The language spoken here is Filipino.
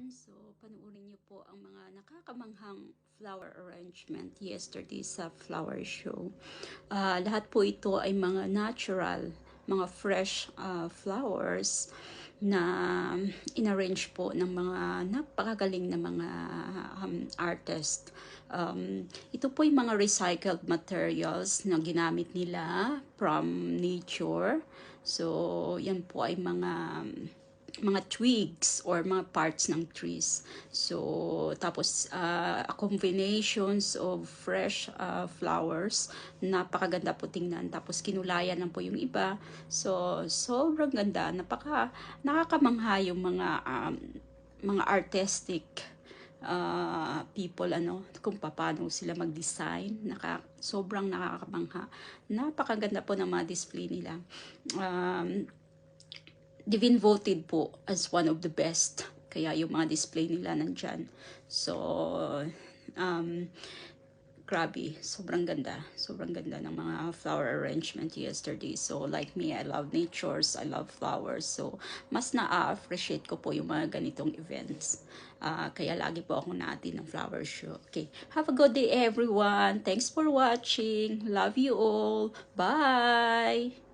everyone. So, panuorin niyo po ang mga nakakamanghang flower arrangement yesterday sa flower show. Lahat po ito ay mga natural, mga fresh flowers na inarrange po ng mga napakagaling na mga artist. Ito po yung mga recycled materials na ginamit nila from nature. So, yan po ay mga twigs or mga parts ng trees. So, tapos combinations of fresh flowers. Napakaganda po tingnan. Tapos kinulayan lang po yung iba. So, sobrang ganda. Nakakamangha yung mga artistic people kung paano sila mag-design. Sobrang nakakamangha. Napakaganda po ng mga display nila. They've been voted po as one of the best. Kaya yung mga display nila nandyan. So, grabe. Sobrang ganda. Sobrang ganda ng mga flower arrangement yesterday. So, like me, I love natures. I love flowers. So, mas na-appreciate ko po yung mga ganitong events. Kaya lagi po ako natin ng flower show. Okay. Have a good day, everyone. Thanks for watching. Love you all. Bye!